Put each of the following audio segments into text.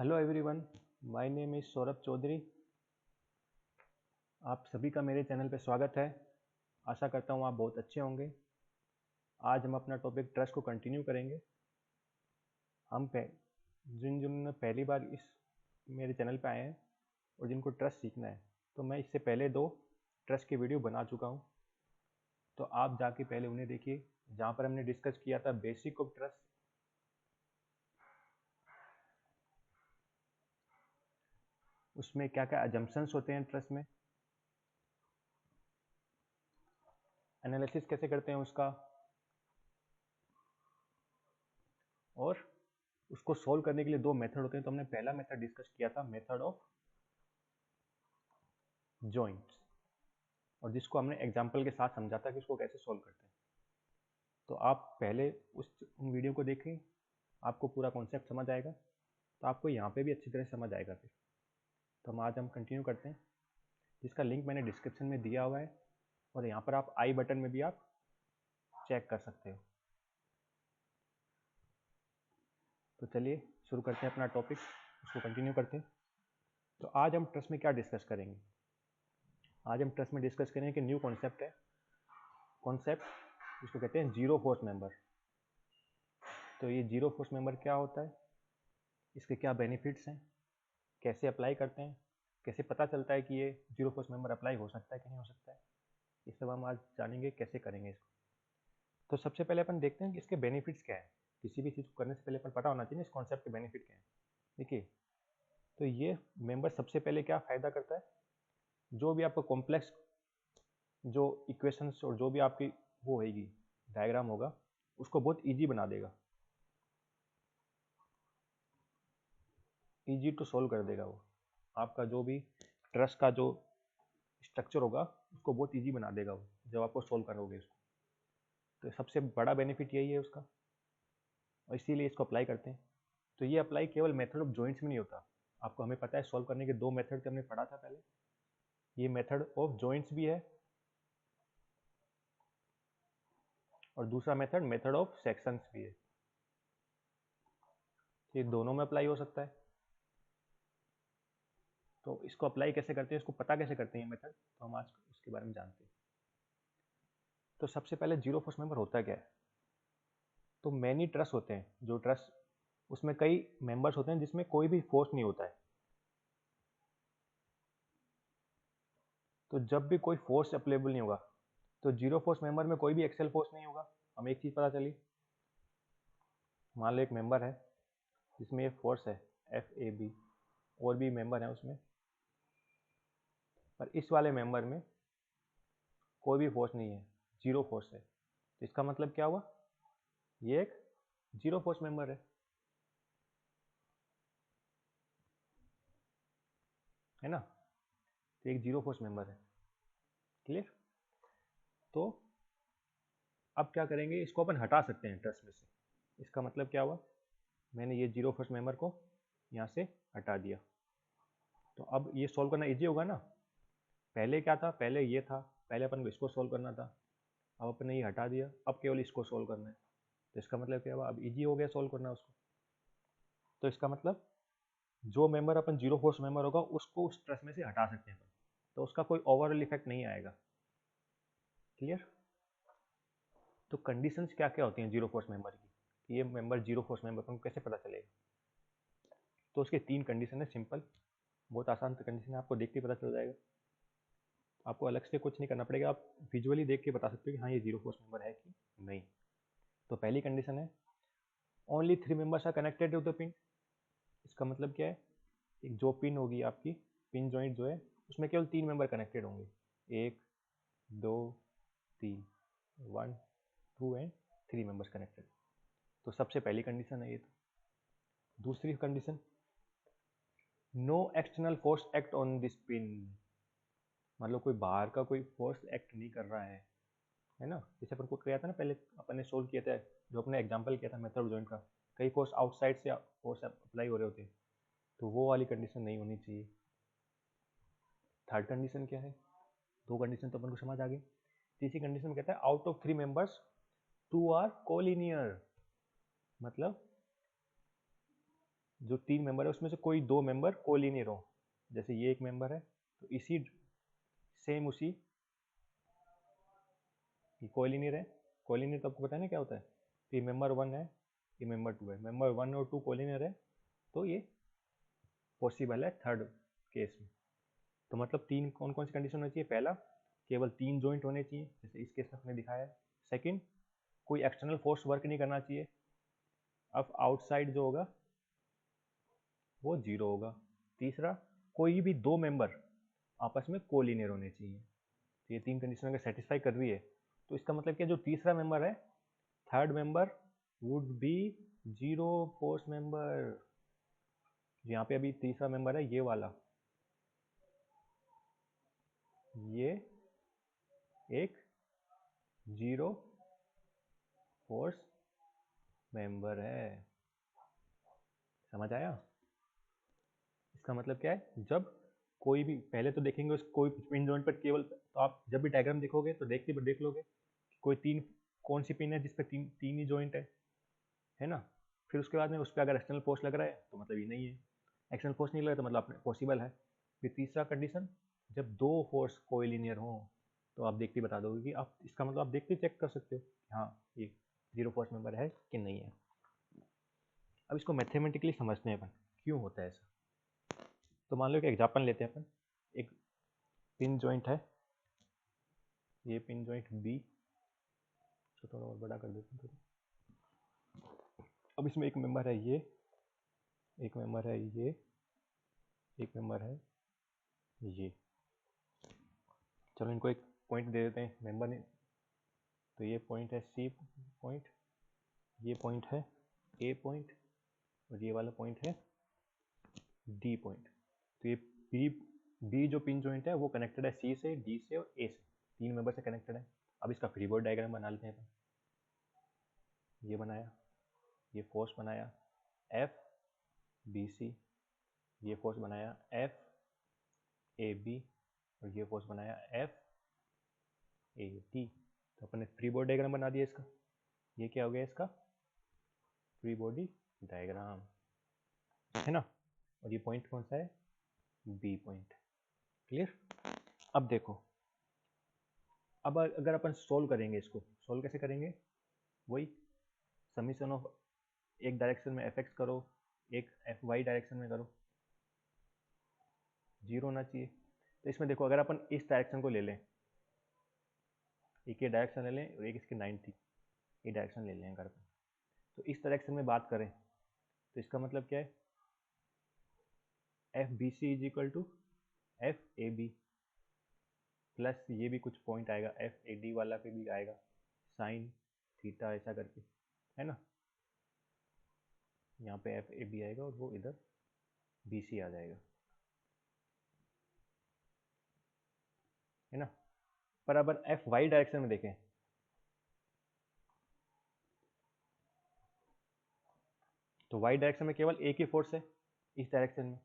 Hello everyone, my name is Saurabh Chaudhary. आप सभी का मेरे चैनल पे स्वागत है। आशा करता हूँ आप बहुत अच्छे होंगे। आज हम अपना टॉपिक ट्रस्ट को कंटिन्यू करेंगे। हम जिन जिन्होंने पहली बार इस मेरे चैनल पे आए हैं और जिनको ट्रस्ट सीखना है, तो मैं इससे पहले 2 ट्रस्ट की वीडियो बना चुका हूँ, तो आप जाके पहले उन्हें देखिए, जहाँ पर हमने डिस्कस किया था बेसिक ऑफ ट्रस्ट, उसमें क्या क्या अजम्पशंस होते हैं ट्रस्ट में, एनालिसिस कैसे करते हैं उसका, और उसको सोल्व करने के लिए 2 मेथड होते हैं। तो हमने पहला मेथड डिस्कस किया था, मेथड ऑफ जॉइंट्स, और जिसको हमने एग्जाम्पल के साथ समझा था कि उसको कैसे सोल्व करते हैं। तो आप पहले उन वीडियो को देखें, आपको पूरा कॉन्सेप्ट समझ आएगा, तो आपको यहाँ पे भी अच्छी तरह समझ आएगा फिर। तो आज हम कंटिन्यू करते हैं, जिसका लिंक मैंने डिस्क्रिप्शन में दिया हुआ है, और यहाँ पर आप आई बटन में भी आप चेक कर सकते हो। तो चलिए शुरू करते हैं अपना टॉपिक, उसको कंटिन्यू करते हैं। तो आज हम ट्रस्ट में क्या डिस्कस करेंगे? आज हम ट्रस्ट में डिस्कस करेंगे कि न्यू कॉन्सेप्ट है, कॉन्सेप्ट जिसको कहते हैं जीरो फोर्स मेंबर। तो ये जीरो फोर्स मेंबर क्या होता है, इसके क्या बेनिफिट्स हैं, कैसे अप्लाई करते हैं, कैसे पता चलता है कि ये जीरो फोर्स मेंबर अप्लाई हो सकता है कि नहीं हो सकता है, ये सब हम आज जानेंगे कैसे करेंगे इसको। तो सबसे पहले अपन देखते हैं कि इसके बेनिफिट्स क्या है। किसी भी चीज़ को करने से पहले अपन पता होना चाहिए इस कॉन्सेप्ट के बेनिफिट क्या है। देखिए, तो ये मेंबर सबसे पहले क्या फ़ायदा करता है, जो भी आपको कॉम्प्लेक्स जो इक्वेशंस और जो भी आपकी वो होगी डायग्राम होगा, उसको बहुत ईजी बना देगा, ईजी टू सोल्व कर देगा। वो आपका जो भी ट्रस्ट का जो स्ट्रक्चर होगा उसको बहुत ईजी बना देगा वो, जब आपको सोल्व करोगे इसको। तो सबसे बड़ा बेनिफिट यही है उसका, और इसीलिए इसको अप्लाई करते हैं। तो ये अप्लाई केवल मेथड ऑफ जॉइंट्स में नहीं होता, आपको हमें पता है सॉल्व करने के 2 मेथड हमने पढ़ा था पहले। ये मेथड ऑफ जॉइंट्स भी है, और दूसरा मेथड मेथड ऑफ सेक्शंस भी है। ये दोनों में अप्लाई हो सकता है। तो इसको अप्लाई कैसे करते हैं, इसको पता कैसे करते हैं ये मेथड, तो हम आज उसके बारे में जानते हैं। तो सबसे पहले जीरो फोर्स मेंबर होता क्या है? तो मैनी ट्रस्ट होते हैं, जो ट्रस्ट उसमें कई मेंबर्स होते हैं जिसमें कोई भी फोर्स नहीं होता है। तो जब भी कोई फोर्स अप्लाइबल नहीं होगा, तो जीरो फोर्स मेंबर में कोई भी एक्सेल फोर्स नहीं होगा। हमें एक चीज पता चली, मान लो एक मेंबर है जिसमें ये फोर्स है FAB, और भी मेंबर है उसमें, पर इस वाले मेंबर में कोई भी फोर्स नहीं है, जीरो फोर्स है। तो इसका मतलब क्या हुआ, ये एक जीरो फोर्स मेंबर है ना। तो एक जीरो फोर्स मेंबर है। क्लियर? तो अब क्या करेंगे, इसको अपन हटा सकते हैं ट्रस्ट में से। इसका मतलब क्या हुआ, मैंने ये जीरो फोर्स मेंबर को यहाँ से हटा दिया। तो अब ये सॉल्व करना इजी होगा ना। पहले क्या था, पहले ये था, पहले अपन को इसको सॉल्व करना था, अब अपन ने ये हटा दिया, अब केवल इसको सॉल्व करना है। तो इसका मतलब क्या हुआ, अब इजी हो गया सॉल्व करना उसको। तो इसका मतलब जो मेंबर अपन जीरो फोर्स मेंबर होगा उसको उस ट्रस्ट में से हटा सकते हैं अपन, तो उसका कोई ओवरऑल इफेक्ट नहीं आएगा। क्लियर? तो कंडीशंस क्या क्या होती हैं जीरो फोर्स मेंबर की, कि ये मेंबर जीरो फोर्स मेंबर अपन को कैसे पता चलेगा? तो उसके 3 कंडीशन है, सिंपल, बहुत आसान कंडीशन है, आपको देख के पता चल जाएगा। आपको अलग से कुछ नहीं करना पड़ेगा, आप विजुअली देख के बता सकते हो कि हाँ ये जीरो फोर्स मेंबर है कि नहीं। तो पहली कंडीशन है, only 3 members are connected to the pin. इसका मतलब क्या है, एक जो पिन होगी आपकी, पिन जॉइंट जो है, उसमें केवल 3 मेंबर कनेक्टेड होंगे, 1 2 3, 1 2 एंड 3 मेंबर्स कनेक्टेड। तो सबसे पहली कंडीशन है ये। तो दूसरी condition, no external force act on this pin. मतलब कोई बाहर का कोई फोर्स एक्ट नहीं कर रहा है ना। जैसे अपन को किया था ना पहले, अपन ने सोल्व किया था, जो अपने एग्जांपल किया था मेथड जॉइंट का, कई फोर्स आउटसाइड से फोर्स अप्लाई हो रहे होते, तो वो वाली कंडीशन नहीं होनी चाहिए। थर्ड कंडीशन क्या है, 2 कंडीशन तो अपन को समझ आ गई। तीसरी कंडीशन में कहता है, out of 3 members 2 are collinear. मतलब जो 3 मेंबर है उसमें से कोई 2 मेंबर कोलिनियर हो, जैसे ये एक मेंबर है तो इसी सेम उसी कोलिनियर है। कोलिनियर तो आपको पता है ना क्या होता है, तो ये मेंबर 1 है, ये मेंबर 2 है, मेंबर 1 और 2 कोलिनियर है, तो ये पॉसिबल है थर्ड केस में। तो मतलब तीन कौन कौन सी कंडीशन होनी चाहिए, पहला केवल 3 जॉइंट होने चाहिए जैसे इस केस में हमने दिखाया है। सेकंड, कोई एक्सटर्नल फोर्स वर्क नहीं करना चाहिए। अब आउटसाइड जो होगा वो 0 होगा। तीसरा, कोई भी 2 मेंबर आपस में कोलिनियर होने चाहिए। तो ये 3 कंडीशन अगर सेटिस्फाई कर रही है तो इसका मतलब क्या, जो तीसरा मेंबर है, third member would be 0 force member. यहाँ पे अभी तीसरा मेंबर है ये वाला, ये एक 0 फोर्स मेंबर है। समझ आया? इसका मतलब क्या है, जब कोई भी, पहले तो देखेंगे उस कोई पिन जॉइंट पर केवल, तो आप जब भी डायग्राम देखोगे तो देख लोगे कि कोई तीन, कौन सी पिन है जिस पे तीन ही जॉइंट है ना। फिर उसके बाद में उस पर अगर एक्सटर्नल फोर्स लग रहा है तो मतलब ये नहीं है, एक्सटर्नल फोर्स नहीं लग रहा तो मतलब पॉसिबल है। फिर तीसरा कंडीशन, जब 2 फोर्स कोलिनियर हो, तो आप देखते बता दोगे कि आप, इसका मतलब आप देखते चेक कर सकते हो हाँ ये 0 फोर्स मेंबर है कि नहीं है। अब इसको मैथमेटिकली समझते हैं अपन क्यों होता है ऐसा। तो मान लो एक एग्जाम्पल लेते हैं अपन, एक पिन जॉइंट है, ये पिन जॉइंट बी, तो थोड़ा और बड़ा कर देते हैं थोड़ा। अब इसमें एक मेंबर है ये, एक मेंबर है ये, एक मेंबर है ये। चलो इनको एक पॉइंट दे देते हैं मेंबर ने, तो ये पॉइंट है सी पॉइंट, ये पॉइंट है ए पॉइंट, और ये वाला पॉइंट है डी पॉइंट। तो ये बी बी जो पिन जॉइंट है वो कनेक्टेड है सी से, डी से और ए से, 3 मेंबर से कनेक्टेड है। अब इसका फ्री बॉडी डायग्राम बना लेते हैं अपन। ये बनाया, ये फोर्स बनाया एफ बी सी, ये फोर्स बनाया एफ ए बी, और ये फोर्स बनाया एफ ए डी। तो अपन ने फ्री बॉडी डायग्राम बना दिया इसका। ये क्या हो गया इसका फ्री बॉडी डायग्राम, है ना। और ये पॉइंट कौन सा है, बी पॉइंट। क्लियर? अब देखो, अब अगर अपन सोल्व करेंगे, इसको सोल्व कैसे करेंगे, वही समीशन ऑफ एक डायरेक्शन में एफ एक्स करो, एक एफ वाई डायरेक्शन में करो, 0 होना चाहिए। तो इसमें देखो, अगर अपन इस डायरेक्शन को ले लें, एक ये डायरेक्शन ले लें और एक इसकी 90, ये डायरेक्शन ले लें अगर अपन, तो इस डायरेक्शन में बात करें तो इसका मतलब क्या है, F B C is equal to F A B, plus ये भी कुछ पॉइंट आएगा एफ ए डी वाला पे भी आएगा साइन थीटा ऐसा करके, है ना। यहाँ पे एफ ए बी आएगा और वो इधर बी सी आ जाएगा, है ना। पर अब एफ वाई डायरेक्शन में देखें, तो वाई डायरेक्शन में केवल एक ही फोर्स है, इस डायरेक्शन में,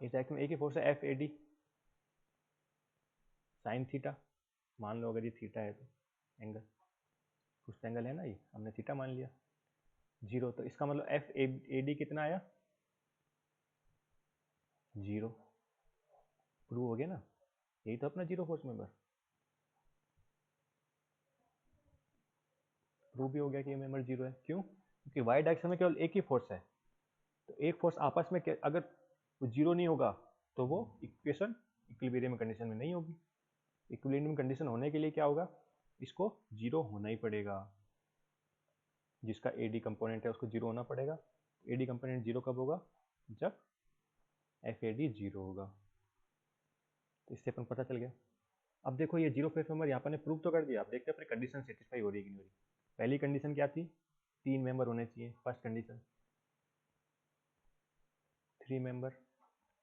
इस डायरेक्शन में एक ही फोर्स है F A D sine theta. मान लो अगर ये थीटा है तो एंगल, कुछ एंगल है ना, ये हमने थीटा मान लिया 0, तो इसका मतलब एफ ए डी कितना आया, 0। प्रूव हो गया ना, यही तो अपना 0 फोर्स मेंबर प्रूव भी हो गया कि ये मेंबर 0 है। क्यों? क्योंकि वाई डायरेक्शन में केवल एक ही फोर्स है, तो एक फोर्स आपस में अगर 0 नहीं होगा तो वो इक्वेशन इक्विलिब्रियम कंडीशन में नहीं होगी। इक्विलिब्रियम कंडीशन होने के लिए क्या होगा, इसको 0 होना ही पड़ेगा, जिसका ए डी कंपोनेंट है उसको 0 होना पड़ेगा। ए डी कंपोनेंट 0 कब होगा, जब एफ ए डी 0 होगा। तो इससे अपन पता चल गया। अब देखो ये 0 फोर्स मेंबर यहाँ पर ने प्रूव तो कर दिया, आप देखते हैं अपनी कंडीशन सेटिस्फाई हो रही है कि नहीं हो रही। पहली कंडीशन क्या थी, 3 मेंबर होने चाहिए, फर्स्ट कंडीशन 3 मेंबर,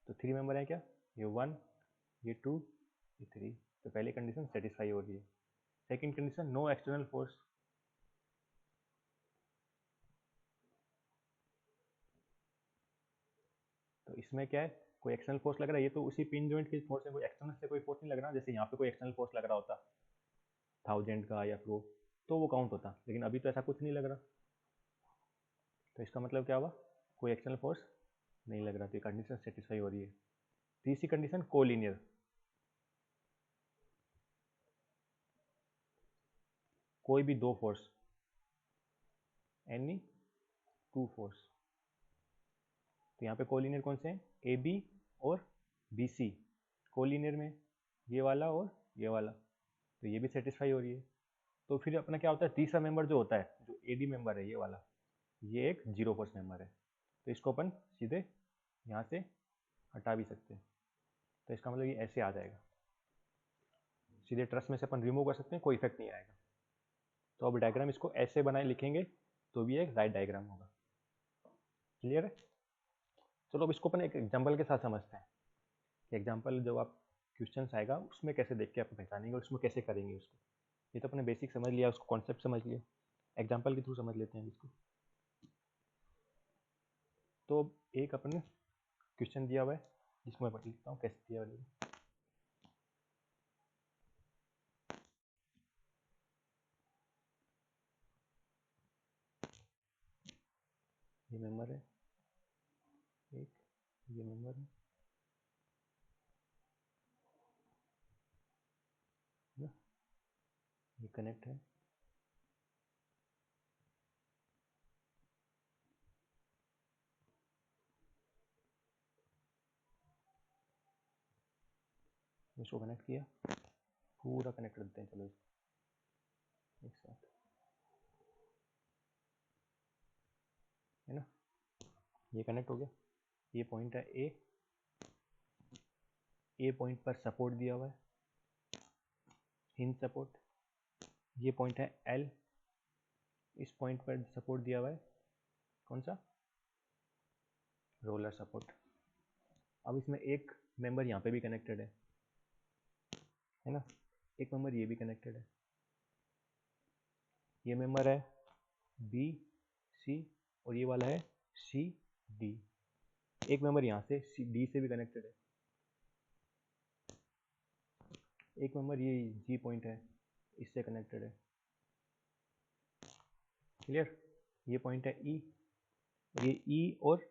तो 3 मेंबर है क्या, ये 1, ये 2, ये 3, तो पहली कंडीशन सेटिस्फाई हो रही है। Second condition, no external force, तो इसमें क्या है, कोई एक्सटर्नल फोर्स लग रहा है, ये तो उसी पिन जॉइंट के फोर्स है, कोई एक्सटर्नल से कोई फोर्स नहीं लग रहा, जैसे यहाँ पे कोई एक्सटर्नल फोर्स लग रहा होता 1000 का या प्रो, तो वो काउंट होता, लेकिन अभी तो ऐसा कुछ नहीं लग रहा। तो इसका मतलब क्या हुआ, कोई एक्सटर्नल फोर्स नहीं लग रहा, तो कंडीशन सेटिस्फाई हो रही है। तीसरी कंडीशन कोलिनियर, कोई भी दो फोर्स, एनी टू फोर्स। तो यहाँ पे कोलिनियर कौन से हैं, ए बी और बी सी। कोलिनियर में ये वाला और ये वाला, तो ये भी सेटिस्फाई हो रही है। तो फिर अपना क्या होता है, तीसरा मेंबर जो होता है, जो ए डी मेंबर है ये वाला, ये एक जीरो फोर्स मेंबर है। तो इसको अपन सीधे यहाँ से हटा भी सकते हैं। तो इसका मतलब ये ऐसे आ जाएगा, सीधे ट्रस में से अपन रिमूव कर सकते हैं, कोई इफेक्ट नहीं आएगा। तो अब डायग्राम इसको ऐसे बनाए लिखेंगे तो भी एक राइट डायग्राम होगा। क्लियर है? चलो अब इसको अपन एक एग्जाम्पल के साथ समझते हैं कि एग्जाम्पल जब आप क्वेश्चन आएगा उसमें कैसे देख के आप पहचानेंगे और उसमें कैसे करेंगे उसको। ये तो अपने बेसिक समझ लिया, उसको कॉन्सेप्ट समझ लिया, एग्जाम्पल के थ्रू समझ लेते हैं इसको। तो एक अपने क्वेश्चन दिया हुआ है जिसको मैं पढ़ लिखता हूँ कैसे दिया हुआ है। ये मेंबर है एक, ये मेंबर है ना, ये कनेक्ट है, इसको कनेक्ट किया, पूरा कनेक्ट कर देते हैं। चलो इसको एक साथ, है ना, ये कनेक्ट हो गया। ये पॉइंट है ए पॉइंट पर सपोर्ट दिया हुआ है, हिंज सपोर्ट। ये पॉइंट है एल, इस पॉइंट पर सपोर्ट दिया हुआ है कौन सा, रोलर सपोर्ट। अब इसमें एक मेंबर यहाँ पे भी कनेक्टेड है ना, एक मेंबर ये भी कनेक्टेड है। ये मेंबर है बी सी और ये वाला है सी डी। एक मेंबर यहाँ से सी डी से भी कनेक्टेड है। एक मेंबर ये जी पॉइंट है, इससे कनेक्टेड है। क्लियर? ये पॉइंट है ई, ये ई और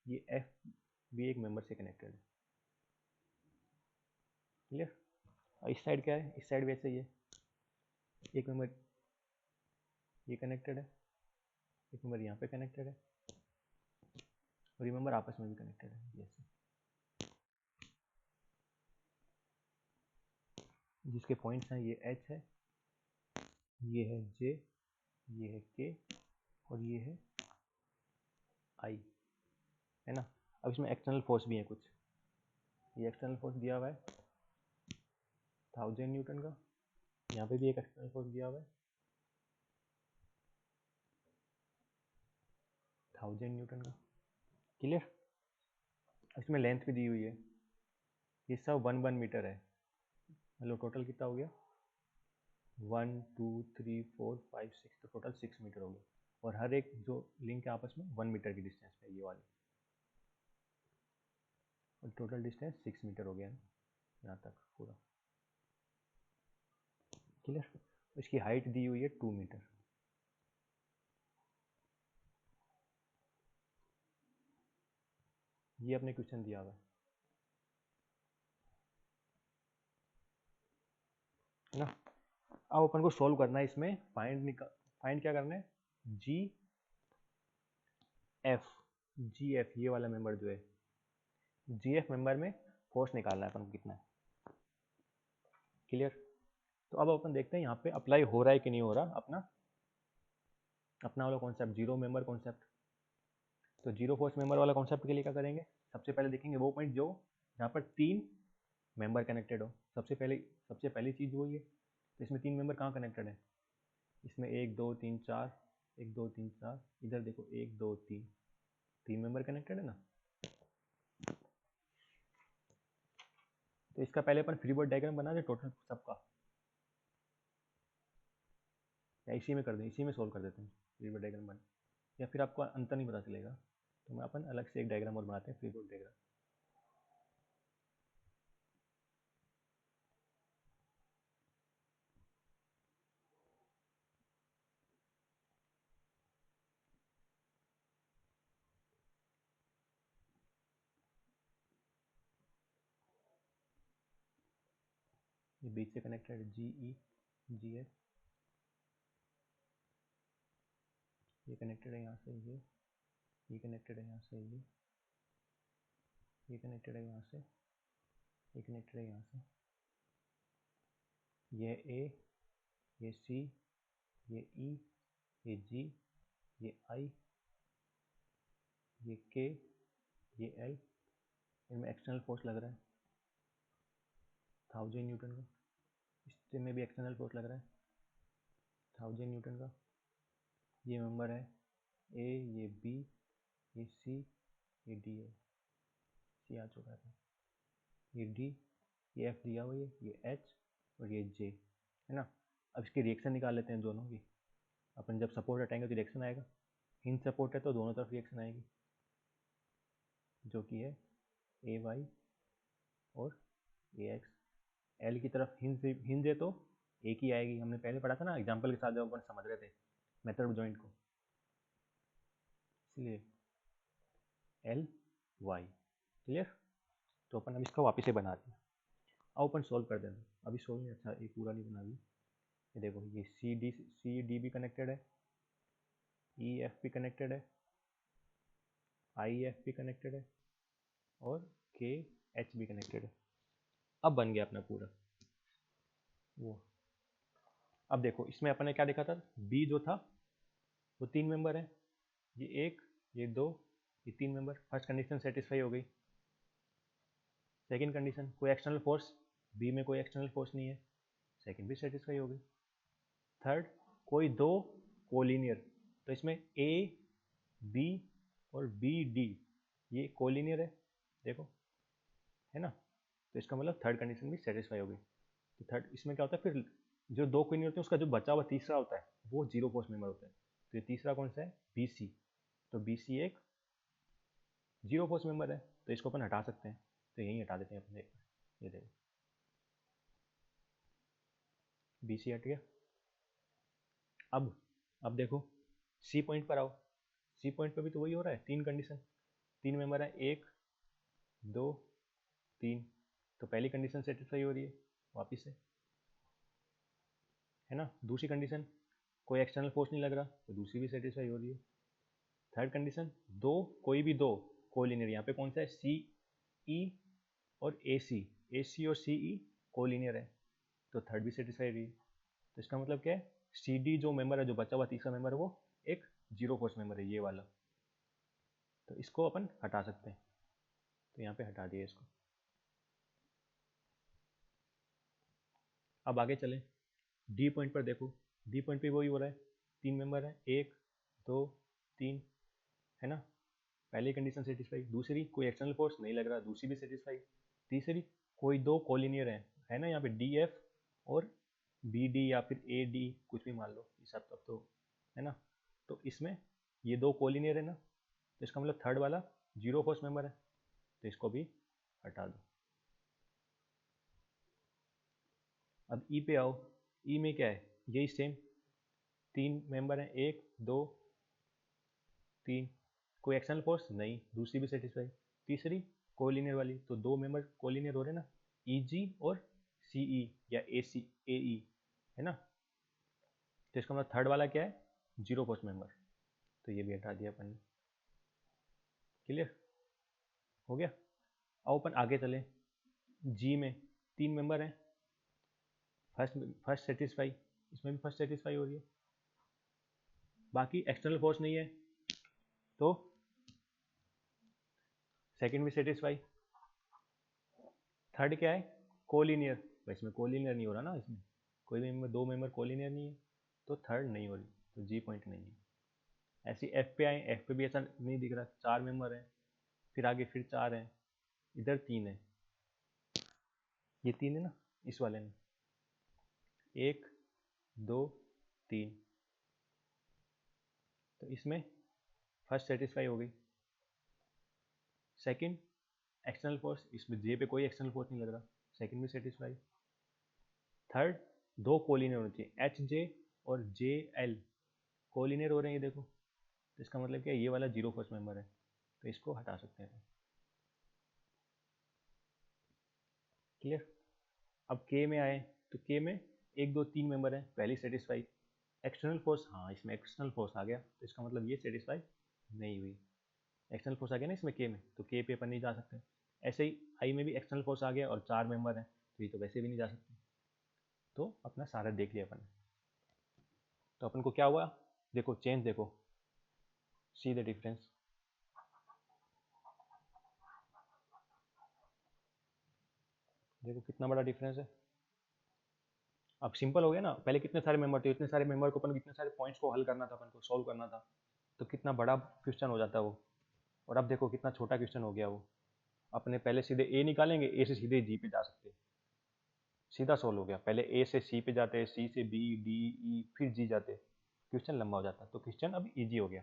ये एफ भी एक मेंबर से कनेक्टेड है। क्लियर? और इस साइड क्या है, इस साइड वैसे ही है, एक मेंबर ये कनेक्टेड है, एक मेंबर यहाँ पे कनेक्टेड है और ये मेंबर आपस में भी कनेक्टेड है जैसे, जिसके पॉइंट्स हैं ये एच है, ये है जे, ये है के और ये है आई, है ना। अब इसमें एक्सटर्नल फोर्स भी है कुछ, ये एक्सटर्नल फोर्स दिया हुआ है 1000 न्यूटन का, यहाँ पे भी एक एक्सटर्नल फोर्स दिया हुआ है 1000 न्यूटन का। क्लियर? इसमें लेंथ भी दी हुई है, ये सब 1 मीटर है, मतलब टोटल कितना हो गया 1 2 3 4 5 6, तो टोटल 6 मीटर हो गया। और हर एक जो लिंक है आपस में 1 मीटर की डिस्टेंस पे ये वाली, और टोटल डिस्टेंस 6 मीटर हो गया यहाँ तक पूरा। क्लियर? इसकी हाइट दी हुई है 2 मीटर। ये अपने क्वेश्चन दिया हुआ है ना। अब अपन को सॉल्व करना है, इसमें फाइंड क्या करना है, जी एफ ये वाला मेंबर जो है, जी एफ मेंबर में फोर्स निकालना है अपन को कितना है। क्लियर? तो अब अपन देखते हैं यहाँ पे अप्लाई हो रहा है कि नहीं हो रहा अपना वाला कॉन्सेप्ट, जीरो मेंबर कॉन्सेप्ट। तो जीरो फोर्स मेंबर वाला कॉन्सेप्ट के लिए क्या करेंगे, सबसे पहले देखेंगे वो पॉइंट जो जहाँ पर 3 मेंबर कनेक्टेड हो। सबसे पहली चीज़ वही है। तो इसमें 3 मेंबर कहाँ कनेक्टेड है, इसमें 1 2 3 4, 1 2 3 4, इधर देखो 1 2 3, 3 मेंबर कनेक्टेड है ना। तो इसका पहले अपन फ्री बॉडी डायग्राम बना दे टोटल सबका, या इसी में कर दें, इसी में सोल्व कर देते हैं फ्री बॉडी डायग्राम बना, या फिर आपको अंतर नहीं पता चलेगा तो मैं अपन अलग से एक डायग्राम और बनाते हैं फ्री बॉडी डायग्राम। ये बीच से कनेक्टेड है, जी ई जी एच, ये कनेक्टेड है यहाँ से, ये कनेक्टेड है यहाँ से, ये कनेक्टेड है यहाँ से, ये कनेक्टेड है यहाँ से, ये ए, ये सी, ये ई, ये जी, ये आई, ये के, ये एल। इनमें एक्सटर्नल फोर्स लग रहा है 1000 न्यूटन का, इसमें भी एक्सटर्नल फोर्स लग रहा है 1000 न्यूटन का। ये मेंबर है ए, ये बी, ये सी, ये डी है, सी आ चुका है, ये डी, ये एफ दिया हुआ है, ये एच और ये जे, है ना। अब इसकी रिएक्शन निकाल लेते हैं दोनों की। अपन जब सपोर्ट हटाएंगे तो रिएक्शन आएगा, हिंज सपोर्ट है तो दोनों तरफ रिएक्शन आएगी, जो कि है ए वाई और ए एक्स। एल की तरफ हिंज है तो एक ही आएगी, हमने पहले पढ़ा था ना एग्जाम्पल के साथ जब अपन समझ रहे थे मेथड ऑफ जॉइंट को, इसलिए एल वाई। क्लियर। तो अपन अब इसका वापस से बना दिया। अब अपन सोल्व कर देना, अभी सोल्व नहीं, अच्छा ये पूरा नहीं बना, अभी ये देखो, ये सी डी भी कनेक्टेड है, ई एफ भी कनेक्टेड है, आई एफ भी कनेक्टेड है और के एच भी कनेक्टेड है। अब बन गया अपना पूरा वो। अब देखो इसमें अपन ने क्या देखा था, बी जो था वो 3 मेंबर है, ये 1, ये 2, ये 3 मेंबर। फर्स्ट कंडीशन सेटिस्फाई हो गई। सेकंड कंडीशन, कोई एक्सटर्नल फोर्स, बी में कोई एक्सटर्नल फोर्स नहीं है, सेकंड भी सेटिस्फाई हो गई। थर्ड, कोई दो कोलिनियर, तो इसमें ए बी और बी डी ये कोलिनियर है, देखो, है ना। तो इसका मतलब थर्ड कंडीशन भी सेटिस्फाई हो गई। तो थर्ड, इसमें क्या होता है फिर, जो दो कोलिनियर होते हैं उसका जो बचा हुआ तीसरा होता है वो जीरो फोर्स मेंबर होता है। तो ये तीसरा कौन सा है, बी सी। तो बी सी एक जीरो फोर्स मेंबर है, तो इसको अपन हटा सकते हैं, तो यही हटा देते हैं अपन। ये देखो बी सी हट गया। अब देखो सी पॉइंट पर आओ, सी पॉइंट पर भी तो वही हो रहा है, 3 कंडीशन, 3 मेंबर है, 1 2 3। तो पहली कंडीशन सेटिस्फाई हो रही है वापिस से, है ना। दूसरी कंडीशन, कोई एक्सटर्नल फोर्स नहीं लग रहा, तो दूसरी भी सेटिस्फाई हो रही है। थर्ड कंडीशन, दो, कोई भी दो कोलिनियर, यहाँ पे कौन सा है, सी ई और ए सी और सी ई कोलिनियर है, तो थर्ड भी सेटिस्फाई रही है। तो इसका मतलब क्या है, सी डी जो मेंबर है, जो बचा हुआ तीसरा मेंबर है, वो एक जीरो फोर्स मेंबर है, ये वाला। तो इसको अपन हटा सकते हैं, तो यहाँ पे हटा दिया इसको। अब आगे चलें, डी पॉइंट पर देखो, डी पॉइंट पे वही हो रहा है, 3 मेंबर है, 1 2 3, है ना। पहली कंडीशन सेटिस्फाई, दूसरी कोई एक्सटर्नल फोर्स नहीं लग रहा, दूसरी भी सेटिस्फाई। तीसरी, कोई दो कोलिनियर है ना, यहाँ पे डी एफ और बी डी या फिर ए डी कुछ भी मान लो, इस सब तो है ना। तो इसमें ये दो कोलिनियर है ना, तो इसका मतलब थर्ड वाला जीरो फोर्स मेंबर है, तो इसको भी हटा दो। अब ई पे आओ, ई में क्या है, यही सेम, 3 मेंबर हैं, 1 2 3, कोई एक्सटर्नल फोर्स नहीं, दूसरी भी सेटिस्फाई। तीसरी कोलिनियर वाली, तो 2 मेंबर कोलिनियर हो रहे ना, ई जी और सी ई या ए सी ए ई, है ना। तो इसका मतलब थर्ड वाला क्या है, जीरो फोर्स मेंबर, तो ये भी हटा दिया अपन ने। क्लियर हो गया। अब अपन आगे चले, जी में 3 मेंबर हैं, फर्स्ट सेटिस्फाई, इसमें भी फर्स्ट सेटिस्फाई हो रही है, बाकी एक्सटर्नल फोर्स नहीं है, तो सेकंड भी सेटिस्फाई। थर्ड क्या है, कोलिनियर, तो इसमें कोलिनियर नहीं हो रहा ना, इसमें कोई भी दो मेंबर कोलिनियर नहीं है, तो थर्ड नहीं हो रही, तो जी पॉइंट नहीं है। ऐसे एफ पे आए, एफ पे भी ऐसा नहीं दिख रहा, 4 मेंबर हैं, फिर आगे फिर 4 हैं, इधर 3 है, ये 3 है ना, इस वाले में 1 2 3, तो इसमें फर्स्ट सेटिस्फाई हो गई। सेकंड, एक्सटर्नल फोर्स, इसमें जे पे कोई एक्सटर्नल फोर्स नहीं लग रहा, सेकंड भी सेटिस्फाई। थर्ड, दो कोलिनियर होने चाहिए, एच जे और जे एल कोलिनियर हो रहे हैं, ये देखो, तो इसका मतलब क्या है, ये वाला जीरो फोर्स मेंबर है, तो इसको हटा सकते हैं। क्लियर। अब के में आए तो के में 1 2 3 मेंबर हैं, पहली सेटिस्फाई। एक्सटर्नल फोर्स, हाँ इसमें एक्सटर्नल फोर्स आ गया, तो इसका मतलब ये सेटिस्फाई नहीं हुई। एक्सटर्नल फोर्स आ गया ना इसमें के में, तो के पे अपन नहीं जा सकते। ऐसे ही आई में भी एक्सटर्नल फोर्स आ गया और 4 मेंबर हैं, तो ये तो वैसे भी नहीं जा सकते। तो अपना सारा देख लिया अपन। तो अपन को क्या हुआ, देखो चेंज देखो, सी द डिफरेंस। देखो कितना बड़ा डिफरेंस है। अब सिंपल हो गया ना, पहले कितने सारे मेंबर थे, इतने सारे मेंबर को अपन इतने सारे पॉइंट्स को हल करना था, अपन को सॉल्व करना था, तो कितना बड़ा क्वेश्चन हो जाता वो। और अब देखो कितना छोटा क्वेश्चन हो गया वो। अपने पहले सीधे ए निकालेंगे, ए से सीधे जी पे जा सकते, सीधा सॉल्व हो गया। पहले ए से सी पे जाते, सी से बी, डी, ई, फिर जी जाते, क्वेश्चन लंबा हो जाता। तो क्वेश्चन अब इजी हो गया।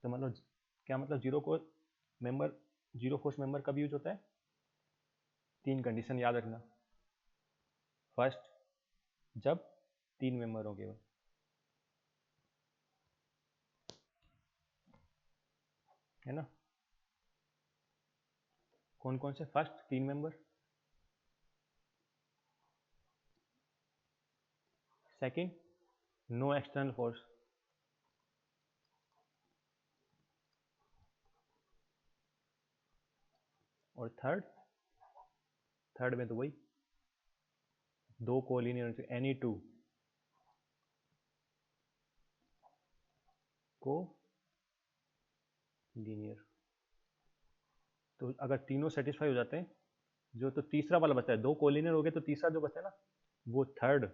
तो मतलब क्या मतलब, जीरो को मेंबर, जीरो फोर्स मेंबर कब यूज होता है, 3 कंडीशन याद रखना। फर्स्ट, जब 3 मेंबर हो केवल, है ना। कौन कौन से, first 3 member, second no external force, और थर्ड, थर्ड में तो वही 2 कोलिनियर, एनी 2 को लीनियर। तो अगर तीनों सेटिस्फाई हो जाते हैं, जो तो तीसरा वाला बचता है, 2 कोलिनियर हो गए, तो तीसरा जो बचता है ना, वो थर्ड,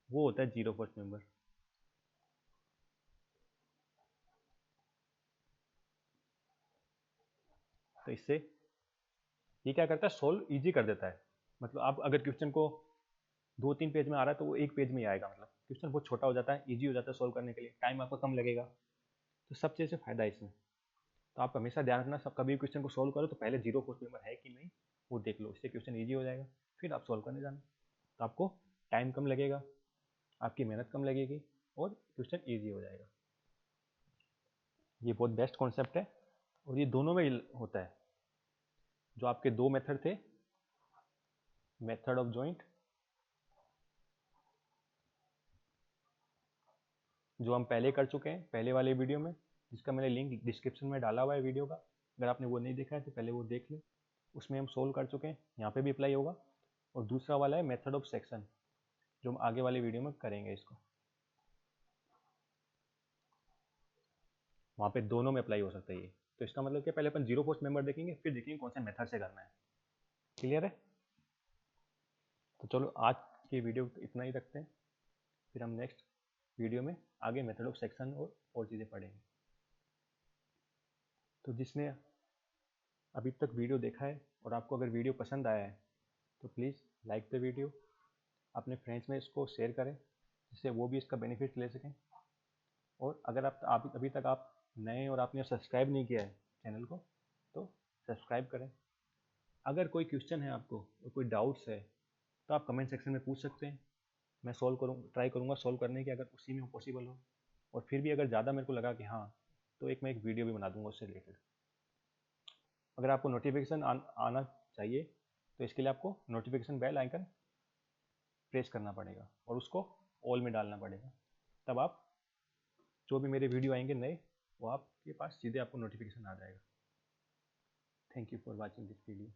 वो होता है जीरो फोर्स मेंबर। तो इससे ये क्या करता है, सोल्व इजी कर देता है। मतलब आप अगर क्वेश्चन को 2 3 पेज में आ रहा है, तो वो एक पेज में ही आएगा। मतलब क्वेश्चन बहुत छोटा हो जाता है, इजी हो जाता है सोल्व करने के लिए, टाइम आपका कम लगेगा। तो सब चीज़ से फायदा है इसमें। तो आप हमेशा ध्यान रखना, सब कभी क्वेश्चन को सोल्व करो तो पहले जीरो फोर्स मेंबर है कि नहीं वो देख लो, इससे क्वेश्चन ईजी हो जाएगा, फिर आप सोल्व करने जाना। तो आपको टाइम कम लगेगा, आपकी मेहनत कम लगेगी, और क्वेश्चन ईजी हो जाएगा। ये बहुत बेस्ट कॉन्सेप्ट है, और ये दोनों में होता है। जो आपके 2 मेथड थे, मेथड ऑफ जॉइंट, जो हम पहले कर चुके हैं पहले वाले वीडियो में, जिसका मैंने लिंक डिस्क्रिप्शन में डाला हुआ है वीडियो का, अगर आपने वो नहीं देखा है तो पहले वो देख लें। उसमें हम सोल्व कर चुके हैं, यहाँ पे भी अप्लाई होगा। और दूसरा वाला है मेथड ऑफ सेक्शन, जो हम आगे वाले वीडियो में करेंगे इसको, वहाँ पे दोनों में अप्लाई हो सकता है ये। तो इसका मतलब क्या, पहले अपन जीरो फोर्स मेंबर देखेंगे, फिर देखेंगे कौन से मेथड से करना है। क्लियर है। तो चलो आज की वीडियो इतना ही रखते हैं, फिर हम नेक्स्ट वीडियो में आगे मेथड ऑफ सेक्शन और चीज़ें पढ़ेंगे। तो जिसने अभी तक वीडियो देखा है, और आपको अगर वीडियो पसंद आया है, तो प्लीज़ लाइक द वीडियो, अपने फ्रेंड्स में इसको शेयर करें, जिससे वो भी इसका बेनिफिट ले सकें। और अगर आप अभी तक आप नए और आपने सब्सक्राइब नहीं किया है चैनल को, तो सब्सक्राइब करें। अगर कोई क्वेश्चन है आपको, कोई डाउट्स है, तो आप कमेंट सेक्शन में पूछ सकते हैं। मैं ट्राई करूँगा सॉल्व करने की, अगर उसी में पॉसिबल हो। और फिर भी अगर ज़्यादा मेरे को लगा कि हाँ, तो मैं एक वीडियो भी बना दूंगा उससे रिलेटेड। अगर आपको नोटिफिकेशन आना चाहिए, तो इसके लिए आपको नोटिफिकेशन बेल आइकन प्रेस करना पड़ेगा, और उसको ऑल में डालना पड़ेगा। तब आप जो भी मेरे वीडियो आएंगे नए, वो आपके पास सीधे आपको नोटिफिकेशन आ जाएगा। Thank you for watching this video.